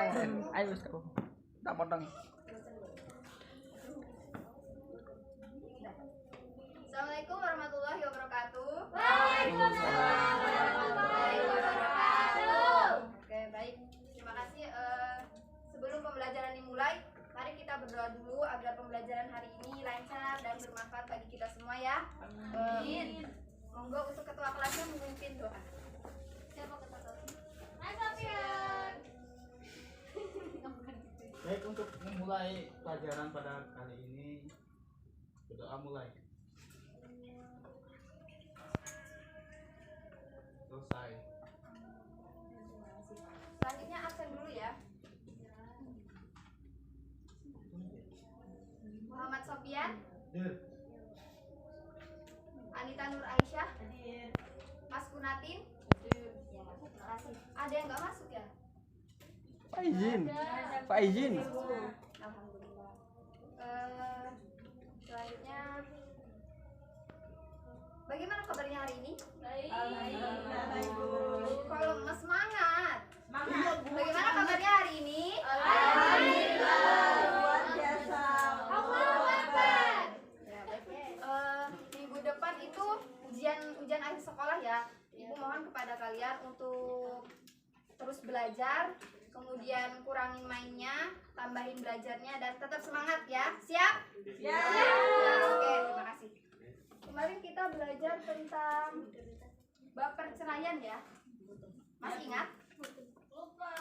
Ayo sekarang. Tak potong. Assalamualaikum warahmatullahi wabarakatuh. Waalaikumsalam warahmatullahi wabarakatuh. Oke, baik. Terima kasih. Sebelum pembelajaran dimulai, mari kita berdoa dulu agar pembelajaran hari ini lancar dan bermanfaat bagi kita semua ya. Amin. Monggo untuk ketua kelasnya memimpin doa. Siapa ketua kelasnya? Mas Sofian. Baik, untuk memulai pelajaran pada kali ini, berdoa mulai. Selesai. Selanjutnya absen dulu ya. Muhammad Sofian, Anita Nur Aisyah, Mas Kunatin. Terima kasih. Ada yang nggak masuk ya? Pak izin. Pak izin. Alhamdulillah. Selanjutnya, bagaimana kabarnya hari ini? Baik. Kalau lemes semangat. Bagaimana kabarnya hari ini? Alhamdulillah. Luar biasa. Allahu Akbar. Ya, baik. Minggu depan itu ujian akhir sekolah ya. Ibu mohon kepada kalian untuk terus belajar, kemudian kurangin mainnya, tambahin belajarnya, dan tetap semangat ya. Siap? Ya. Ya, oke, terima kasih. Kemarin kita belajar tentang bab perceraian ya. Masih ingat? Lupa.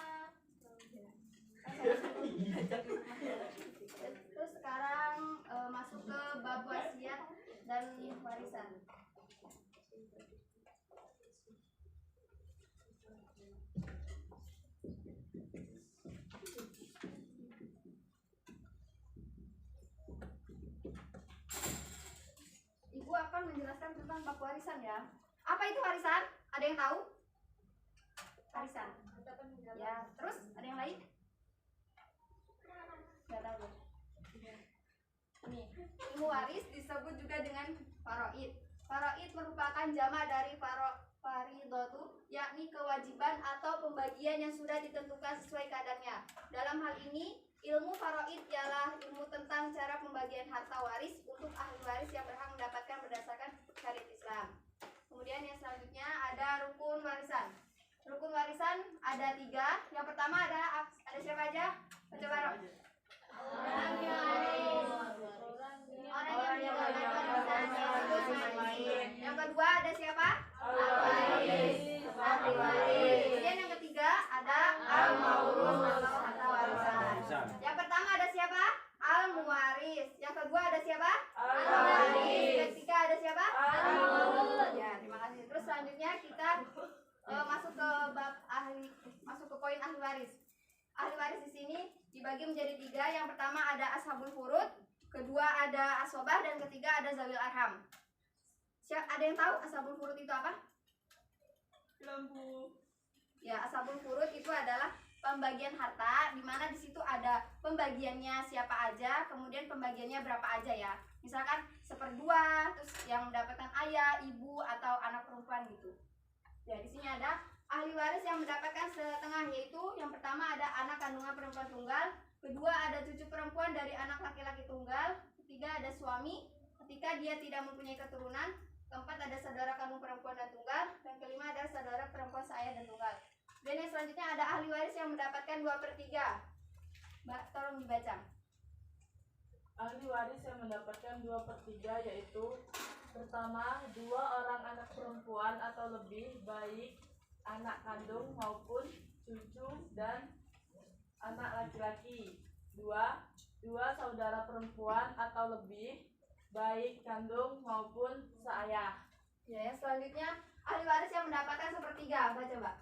Terus sekarang masuk ke bab wasiat dan warisan. Ibu akan menjelaskan tentang bab warisan ya. Apa itu warisan? Ada yang tahu? Warisan. Ya, terus ada yang lain? Nggak tahu. Nih, ilmu waris disebut juga dengan faraid. Faraid merupakan jamak dari faridatu, yakni kewajiban atau pembagian yang sudah ditentukan sesuai kadarnya. Dalam hal ini, ilmu faraid ialah ilmu tentang cara pembagian harta waris untuk ahli waris yang berhak mendapatkan berdasarkan syariat Islam. Kemudian yang selanjutnya ada rukun warisan. Rukun warisan ada 3. Yang pertama ada siapa aja? Baca bareng. Orang yang mendapatkan warisan. Yang kedua ada siapa? Ahli waris. Kemudian yang ketiga ada al-maurus atau harta warisan. Yang pertama ada siapa? Al-muwaris. Yang kedua ada siapa? Al-waris. Yang ketiga ada siapa? Al-maurus. Ya, terima kasih. Terus selanjutnya kita masuk ke poin ahli waris. Ahli waris di sini dibagi menjadi 3. Yang pertama ada ashabul furud, kedua ada asobah, dan ketiga ada zawil arham. Ada yang tahu ashabul furud itu apa? Lampu. Ya, ashabul furud itu adalah pembagian harta, di mana di situ ada pembagiannya siapa aja, kemudian pembagiannya berapa aja ya. Misalkan 1/2, terus yang mendapatkan ayah, ibu, atau anak perempuan gitu. Ya, di sini ada ahli waris yang mendapatkan setengah, yaitu yang pertama ada anak kandungan perempuan tunggal, kedua ada cucu perempuan dari anak laki-laki tunggal, ketiga ada suami ketika dia tidak mempunyai keturunan, keempat ada saudara kandung perempuan dan tunggal, dan kelima ada saudara perempuan seayah dan tunggal. Dan yang selanjutnya ada ahli waris yang mendapatkan 2/3. Mbak, tolong dibaca. Ahli waris yang mendapatkan 2/3 yaitu pertama, 2 orang anak perempuan atau lebih, baik anak kandung maupun cucu dan anak laki-laki. 2 saudara perempuan atau lebih, baik kandung maupun seayah. Ya, yang selanjutnya ahli waris yang mendapatkan 1/3. Baca, Mbak.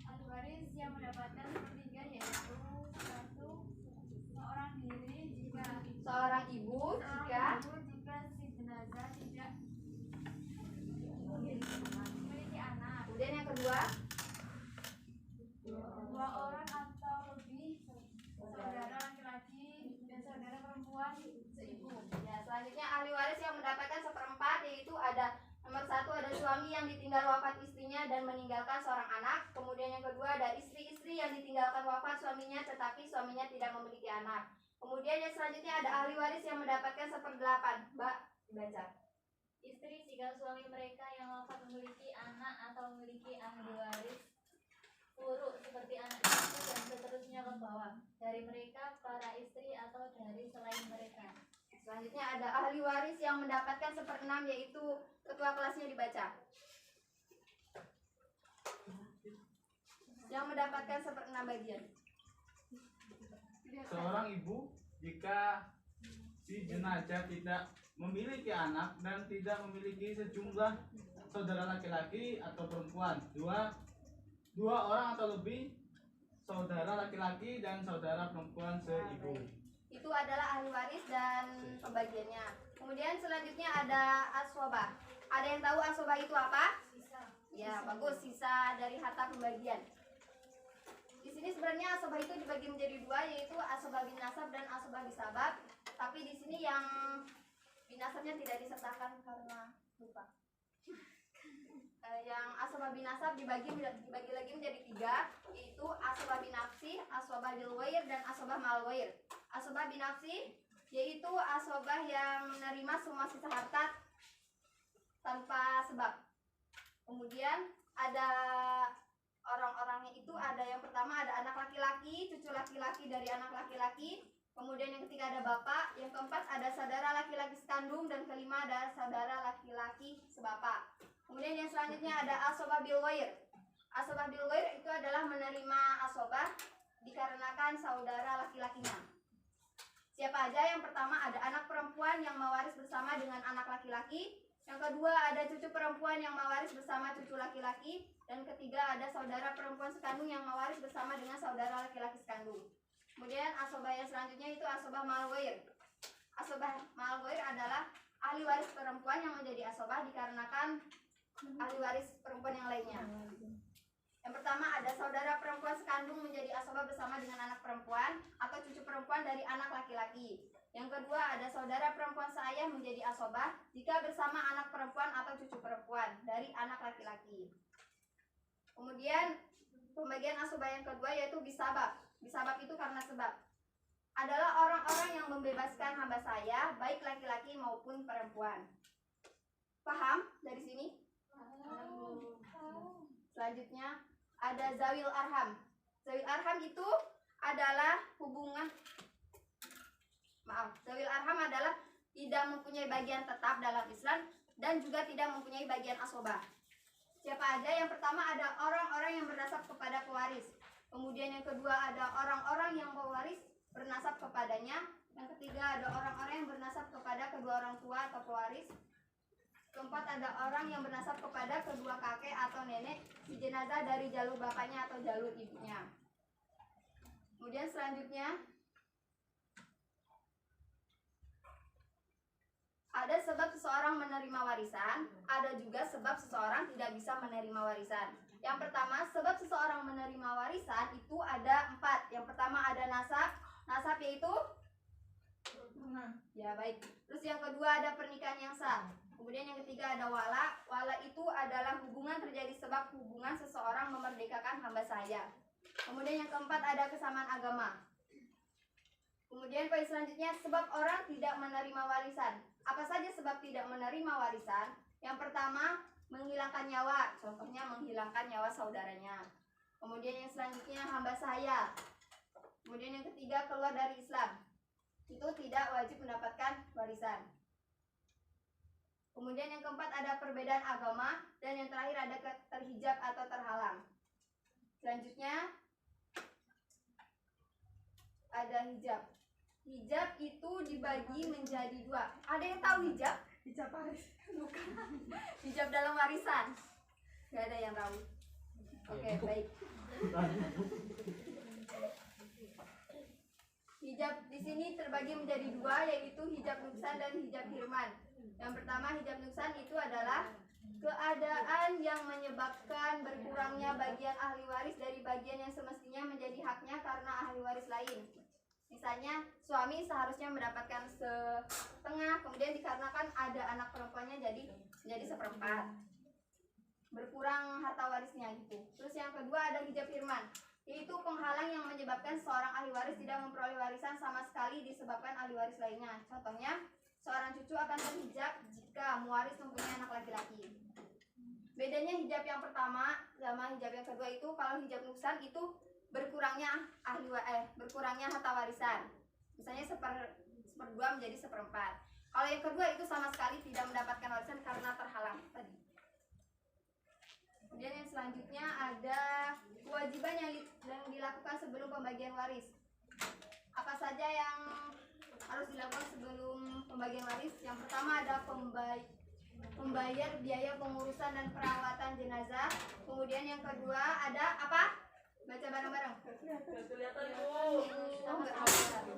Ahli waris yang mendapatkan 1/3 yaitu 1 seorang diri jika Seorang ibu jika si jenazah tidak memiliki anak. kemudian yang kedua 2 orang atau lebih saudara laki-laki dan saudara perempuan seibu. ya. Selanjutnya ahli waris yang mendapatkan 1/4 yaitu ada nomor 1 ada suami yang ditinggal wafat istrinya dan meninggalkan seorang anak. Kemudian yang kedua ada istri istri yang ditinggalkan wafat suaminya tetapi suaminya tidak memiliki anak. Kemudian yang selanjutnya ada ahli waris yang mendapatkan 1/8. Mbak, baca. Istri jika suami mereka yang wafat memiliki anak atau memiliki ahli waris furuk seperti anak cucu dan seterusnya ke bawah dari mereka para istri atau dari selain mereka. Selanjutnya ada ahli waris yang mendapatkan 1/6 yaitu ketua kelasnya dibaca. Yang mendapatkan 1/6 bagian. Seorang ibu jika si jenazah tidak memiliki anak dan tidak memiliki sejumlah saudara laki-laki atau perempuan, dua orang atau lebih saudara laki-laki dan saudara perempuan seibu. Itu adalah ahli waris dan pembagiannya. Kemudian selanjutnya ada aswabah. Ada yang tahu aswabah itu apa? Ya, bagus. Sisa dari harta pembagian. Di sini sebenarnya aswabah itu dibagi menjadi dua, yaitu aswabah bin nasab dan aswabah bisabab. Tapi di sini yang binasabnya tidak disertakan karena lupa. Yang aswabah bin nasab dibagi lagi menjadi 3, yaitu aswabah bin nafsi, aswabah bil wair dan aswabah mal wair. Aswabah bin nafsi yaitu aswabah yang menerima semua sisa harta tanpa sebab. Kemudian ada orang-orangnya itu ada yang pertama ada anak laki-laki, cucu laki-laki dari anak laki-laki. Kemudian yang ketiga ada bapak, yang keempat ada saudara laki-laki sekandung, dan kelima ada saudara laki-laki sebapak. Kemudian yang selanjutnya ada asobah bil wair. Asobah bil wair itu adalah menerima asobah dikarenakan saudara laki-lakinya. Siapa aja? Yang pertama ada anak perempuan yang mewaris bersama dengan anak laki-laki. Yang kedua ada cucu perempuan yang mewaris bersama cucu laki-laki. Dan ketiga ada saudara perempuan sekandung yang mewaris bersama dengan saudara laki-laki sekandung. Kemudian asobah yang selanjutnya itu asobah malwair. Asobah malwair adalah ahli waris perempuan yang menjadi asobah dikarenakan ahli waris perempuan yang lainnya. Yang pertama ada saudara perempuan sekandung menjadi asobah bersama dengan anak perempuan atau cucu perempuan dari anak laki-laki. Yang kedua ada saudara perempuan seayah menjadi asobah jika bersama anak perempuan atau cucu perempuan dari anak laki-laki. Kemudian pembagian asobah yang kedua yaitu bisabab. Bisabab itu karena sebab. Adalah orang-orang yang membebaskan hamba saya, baik laki-laki maupun perempuan. Paham dari sini? Selanjutnya ada zawil arham. Zawil arham itu adalah hubungan. Zawil arham adalah tidak mempunyai bagian tetap dalam Islam dan juga tidak mempunyai bagian asobah. Siapa aja? Yang pertama ada orang-orang yang bernasab kepada pewaris. Kemudian yang kedua ada orang-orang yang pewaris bernasab kepadanya. Yang ketiga ada orang-orang yang bernasab kepada kedua orang tua atau pewaris. Keempat ada orang yang bernasab kepada kedua kakek atau nenek si jenazah dari jalur bapaknya atau jalur ibunya. Kemudian selanjutnya ada sebab seseorang menerima warisan, ada juga sebab seseorang tidak bisa menerima warisan. Yang pertama, sebab seseorang menerima warisan itu ada 4. Yang pertama ada nasab. Nasab yaitu ya baik. Terus yang kedua ada pernikahan yang sah. Kemudian yang ketiga ada wala. Wala itu adalah hubungan terjadi sebab hubungan seseorang memerdekakan hamba saya. Kemudian yang keempat ada kesamaan agama. Kemudian poin selanjutnya sebab orang tidak menerima warisan. Apa saja sebab tidak menerima warisan? Yang pertama menghilangkan nyawa, contohnya menghilangkan nyawa saudaranya. Kemudian yang selanjutnya hamba saya. Kemudian yang ketiga keluar dari Islam, itu tidak wajib mendapatkan warisan. Kemudian yang keempat ada perbedaan agama, dan yang terakhir ada terhijab atau terhalang. Selanjutnya ada hijab. Hijab itu dibagi menjadi 2. Ada yang tahu hijab? Hijab waris? Bukan. Hijab dalam warisan. Gak ada yang tahu. Oke, baik. Hijab di sini terbagi menjadi 2, yaitu hijab nuksan dan hijab hirman. Yang pertama hijab nuksan itu adalah keadaan yang menyebabkan berkurangnya bagian ahli waris dari bagian yang semestinya menjadi haknya karena ahli waris lain. Misalnya suami seharusnya mendapatkan setengah, kemudian dikarenakan ada anak perempuannya jadi 1/4. Berkurang harta warisnya gitu. Terus yang kedua ada hijab hirman. yaitu penghalang yang menyebabkan seorang ahli waris tidak memperoleh warisan sama sekali disebabkan ahli waris lainnya. Contohnya, seorang cucu akan terhijab jika muwaris mempunyai anak laki-laki. Bedanya hijab yang pertama sama hijab yang kedua itu, kalau hijab nuksan itu berkurangnya berkurangnya harta warisan. Misalnya seperdua menjadi seperempat. Kalau yang kedua itu sama sekali tidak mendapatkan warisan karena terhalang tadi. Kemudian yang selanjutnya ada kewajiban yang dilakukan sebelum pembagian waris. Apa saja yang harus dilakukan sebelum pembagian waris? Yang pertama ada membayar biaya pengurusan dan perawatan jenazah. Kemudian yang kedua ada apa? Baca bareng-bareng. Kelihatan Bu. Oh, enggak tahu.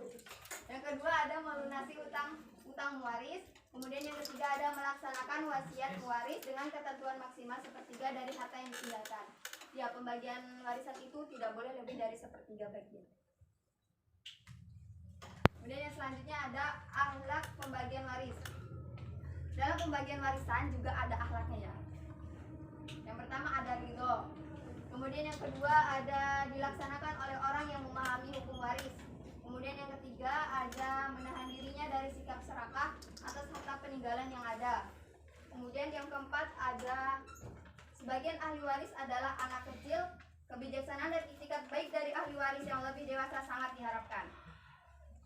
Yang kedua ada melunasi utang waris. Kemudian yang ketiga ada melaksanakan wasiat waris dengan ketentuan maksimal sepertiga dari harta yang ditinggalkan. Ya, pembagian warisan itu tidak boleh lebih dari sepertiga bagian. Kemudian yang selanjutnya ada akhlak pembagian waris. Dalam pembagian warisan juga ada akhlaknya ya. Yang pertama ada ridho. Kemudian yang kedua ada dilaksanakan oleh orang yang memahami hukum waris. Kemudian yang ketiga ada menahan dirinya dari sikap serakah atas harta peninggalan yang ada. Kemudian yang keempat ada sebagian ahli waris adalah anak kecil. Kebijaksanaan dan itikat baik dari ahli waris yang lebih dewasa sangat diharapkan.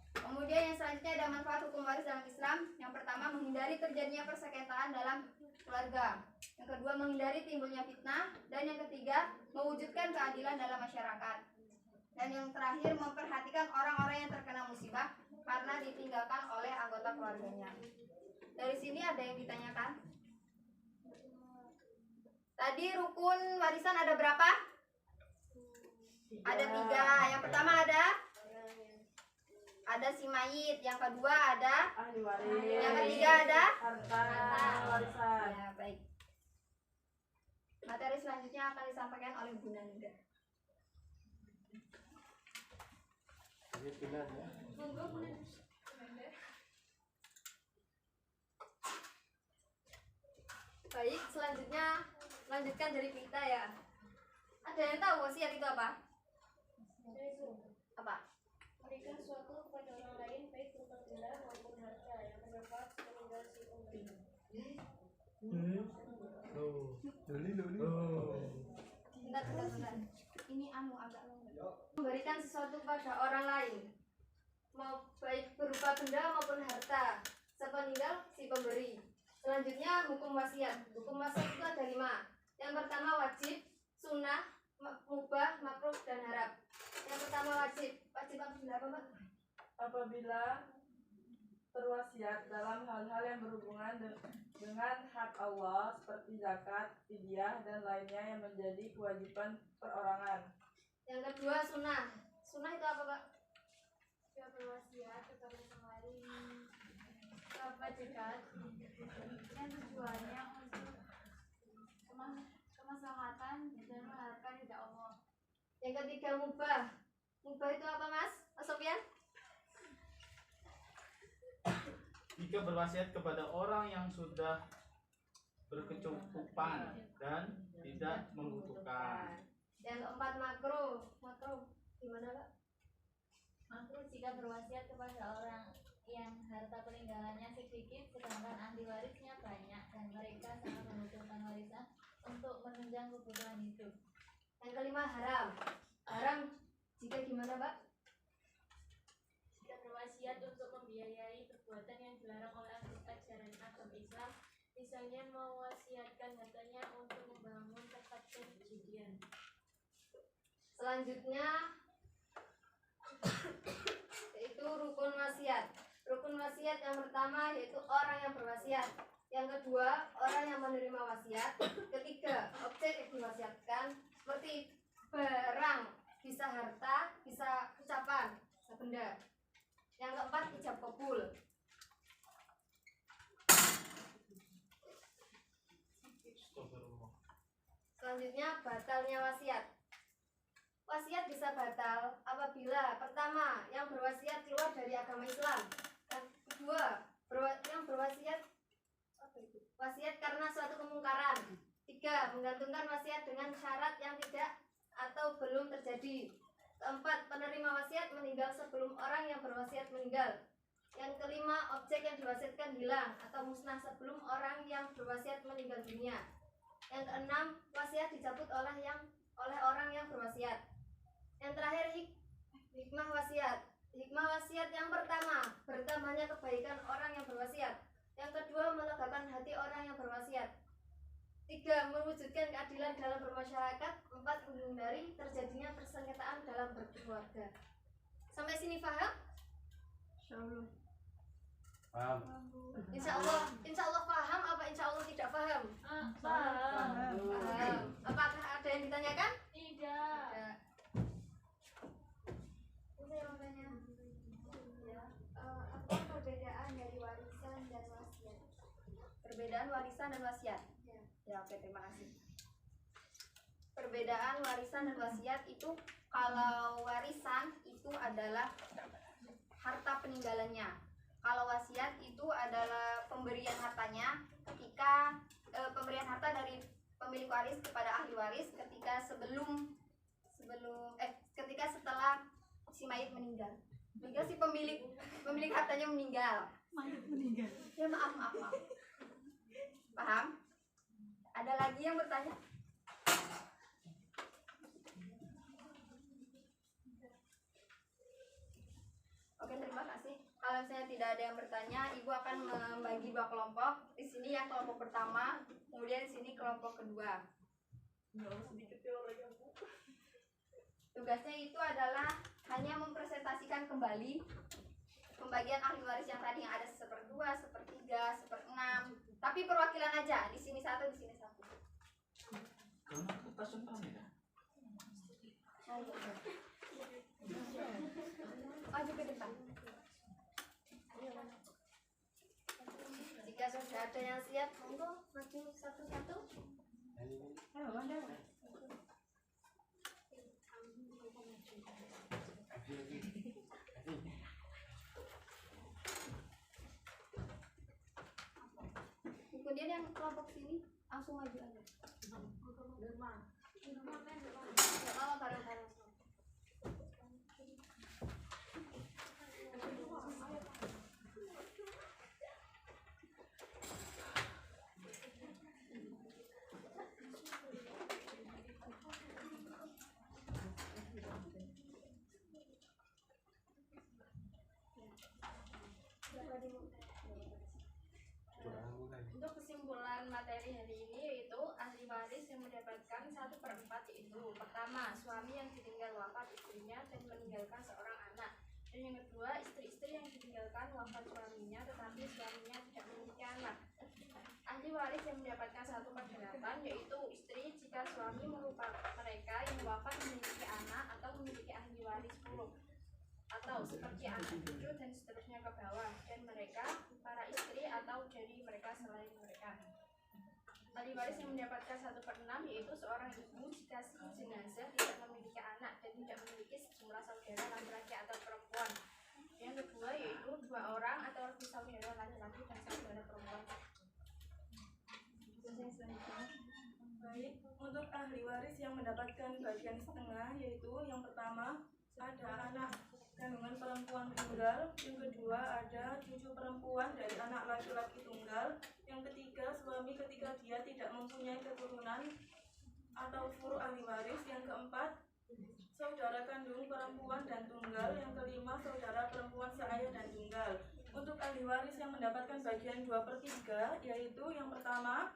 Kemudian yang selanjutnya ada manfaat hukum waris dalam Islam. Yang pertama menghindari terjadinya persengketaan dalam keluarga. Yang kedua menghindari timbulnya fitnah. Dan yang ketiga mewujudkan keadilan dalam masyarakat. Dan yang terakhir memperhatikan orang-orang yang terkena musibah karena ditinggalkan oleh anggota keluarganya. Dari sini ada yang ditanyakan? Tadi rukun warisan ada berapa? Ada 3. Yang pertama ada si mayit. Yang kedua ada Ahli waris. yang ketiga ada Harta warisan. ya, baik. Materi selanjutnya akan disampaikan oleh Bu Nanda. Baik, selanjutnya lanjutkan dari kita ya. Ada yang tahu wasiat itu apa? Apa? Memberikan sesuatu kepada orang lain baik berupa benda maupun harta yang terdapat sepeninggal si pemberi. Bentar. Ini agak longgar. Memberikan sesuatu kepada orang lain, mau baik berupa benda maupun harta, sepeninggal si pemberi. Selanjutnya hukum wasiat. Hukum wasiat itu ada 5. Yang pertama wajib, sunnah, mubah, makruh, dan harap. Yang pertama wajib. Wajib apabila apa, Mbak? Apabila berwasiat dalam hal-hal yang berhubungan dengan hak Allah seperti zakat, fidyah, dan lainnya yang menjadi kewajiban perorangan. Yang kedua sunnah. Sunnah itu apa, Pak? Jika berwasiat kepada orang lain kewajiban yang tujuannya untuk kemaslahatan dan mengharapkan ridha Allah. Yang ketiga mubah. Mubah itu apa, Mas Sofian? Jika berwasiat kepada orang yang sudah berkecukupan dan tidak membutuhkan. Yang keempat makruh. Makruh gimana, Pak? Makruh jika berwasiat kepada orang yang harta peninggalannya sedikit sedangkan ahli warisnya banyak dan mereka sangat membutuhkan warisan untuk menunjang kebutuhan hidup. Yang kelima haram. Haram jika gimana, Pak? Jika berwasiat untuk membiayai perbuatan yang dilarang oleh ajaran agama Islam, misalnya mewasiatkan hartanya untuk membangun tempat perjudian. Selanjutnya yaitu rukun wasiat. Rukun wasiat yang pertama yaitu orang yang berwasiat. Yang kedua, orang yang menerima wasiat. Ketiga, objek yang diwasiatkan seperti barang, bisa harta, bisa ucapan, bisa benda. Yang keempat, ijab kabul. Selanjutnya, batalnya wasiat. Wasiat bisa batal apabila pertama, yang berwasiat keluar dari agama Islam. Yang kedua, yang berwasiat wasiat karena suatu kemungkaran. 3, menggantungkan wasiat dengan syarat yang tidak atau belum terjadi. Keempat, penerima wasiat meninggal sebelum orang yang berwasiat meninggal. Yang kelima, objek yang diwasiatkan hilang atau musnah sebelum orang yang berwasiat meninggal dunia. Yang keenam, wasiat dicabut oleh orang yang berwasiat. Yang terakhir, hikmah wasiat. Hikmah wasiat yang pertama, bertambahnya kebaikan orang yang berwasiat. Yang kedua, melegakan hati orang yang berwasiat. 3. Mewujudkan keadilan dalam bermasyarakat. 4. Menghindari terjadinya persengketaan dalam berkeluarga. Sampai sini paham? Paham. Insya Allah paham apa insya Allah tidak paham? Paham. Paham. Apakah ada yang ditanyakan? Tidak. Tidak. Saya mau tanya. Ya. Apa perbedaan dari warisan dan wasiat? Perbedaan warisan dan wasiat. Ya, oke, terima kasih. Perbedaan warisan dan wasiat itu, kalau warisan itu adalah harta peninggalannya. Kalau wasiat itu adalah pemberian hartanya ketika pemberian harta dari pemilik waris kepada ahli waris ketika ketika setelah si mayit meninggal. Jika si pemilik hartanya meninggal. Mayit meninggal. Ya maaf. Paham? Ada lagi yang bertanya? Oke, terima kasih. Kalau saya tidak ada yang bertanya, Ibu akan membagi 2 kelompok. Di sini yang kelompok pertama, kemudian di sini kelompok kedua. Tugasnya itu adalah hanya mempresentasikan kembali pembagian ahli waris yang tadi yang ada 1/2, 1/3, 1/6. Tapi perwakilan aja, di sini 1, di sini 1. Karena kertas sentral ya. Maju ke depan. Jika sudah ada yang siap, monggo maju satu-satu. Kemudian yang kelompok sini langsung maju aja. Oh, bareng-bareng. Untuk kesimpulan materi hari ini yaitu ahli waris yang mendapatkan 1/4 yaitu pertama, suami yang ditinggal wafat istrinya dan meninggalkan seorang anak. Dan yang kedua, istri-istri yang ditinggalkan wafat suaminya tetapi suaminya tidak memiliki anak. Ahli waris yang mendapatkan 1/8 yaitu istri jika suami merupakan mereka yang wafat memiliki anak atau memiliki ahli waris buruk atau seperti anak cucu dan seterusnya ke bawah, dan mereka para istri atau dari mereka selain mereka. Ahli waris yang mendapatkan 1/6 yaitu seorang ibu jika si jenazah tidak memiliki anak dan tidak memiliki sejumlah saudara laki-laki atau perempuan. Yang kedua yaitu 2 orang atau lebih saudara laki-laki dan saudara perempuan. Baik, untuk ahli waris yang mendapatkan bagian setengah yaitu yang pertama ada anak kandungan perempuan tunggal, yang kedua ada cucu perempuan dari anak laki-laki tunggal, yang ketiga suami ketika dia tidak mempunyai keturunan atau furu ahli waris, yang keempat saudara kandung perempuan dan tunggal, yang kelima saudara perempuan seayah dan tunggal. Untuk ahli waris yang mendapatkan bagian 2/3 yaitu yang pertama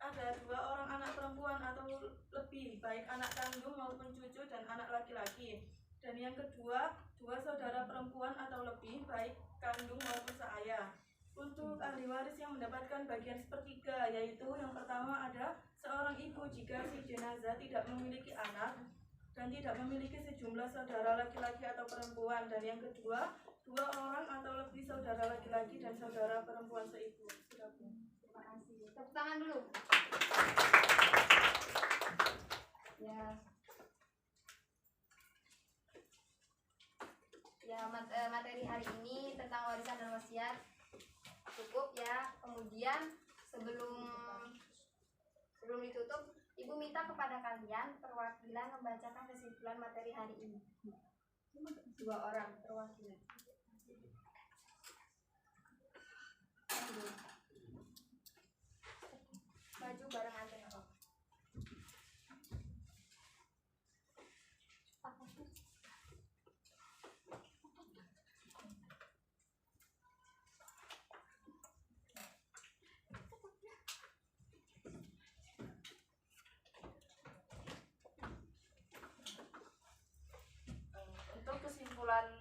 ada 2 orang anak perempuan atau lebih, baik anak kandung maupun cucu dan anak laki-laki. Dan yang kedua, 2 saudara perempuan atau lebih, baik kandung maupun seayah. Untuk ahli waris yang mendapatkan bagian 1/3 yaitu yang pertama ada seorang ibu jika si jenazah tidak memiliki anak dan tidak memiliki sejumlah saudara laki-laki atau perempuan. Dan yang kedua, 2 orang atau lebih saudara laki-laki dan saudara perempuan seibu. Terima kasih. Tepuk tangan dulu. Ya. Ya, materi hari ini tentang warisan dan wasiat cukup ya. Kemudian sebelum ditutup, Ibu minta kepada kalian perwakilan membacakan kesimpulan materi hari ini. 2 orang perwakilan. Maju bareng aja ya, Pak. Untuk kesimpulan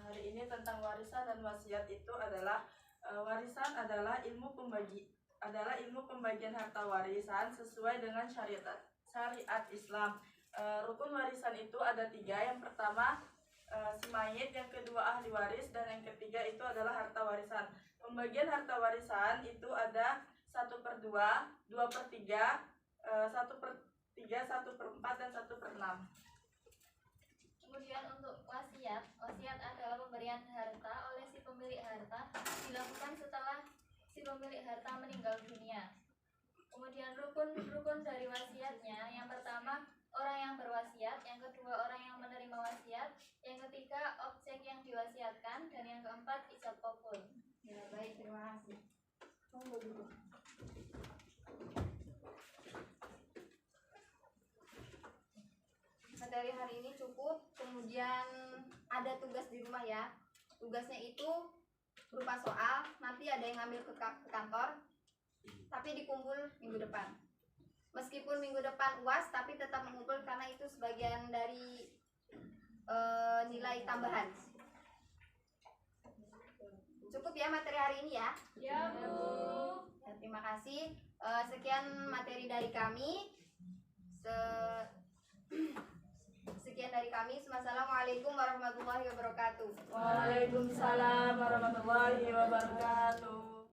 hari ini tentang warisan dan wasiat itu adalah warisan adalah ilmu pembagian harta warisan sesuai dengan syariat Islam. Rukun warisan itu ada 3. Yang pertama si mayit, yang kedua ahli waris, dan yang ketiga itu adalah harta warisan. Pembagian harta warisan itu ada 1/2, 2/3, 1/3, 1/4, dan 1/6. Kemudian untuk wasiat adalah pemberian harta oleh si pemilik harta dilakukan setelah si pemilik harta meninggal dunia. Kemudian rukun dari wasiatnya, yang pertama orang yang berwasiat, yang kedua orang yang menerima wasiat, yang ketiga objek yang diwasiatkan, dan yang keempat ijab qabul. Ya, baik, terima kasih. Monggo dulu. Materi hari ini cukup, kemudian ada tugas di rumah ya. Tugasnya itu berupa soal, nanti ada yang ngambil ke kantor, tapi dikumpul minggu depan. Meskipun minggu depan UAS, tapi tetap mengumpul karena itu sebagian dari nilai tambahan. Cukup ya materi hari ini ya. Ya, Bu. Ya, terima kasih. Sekian materi dari kami. Sekian dari kami. Wassalamualaikum warahmatullahi wabarakatuh. Waalaikumsalam warahmatullahi wabarakatuh.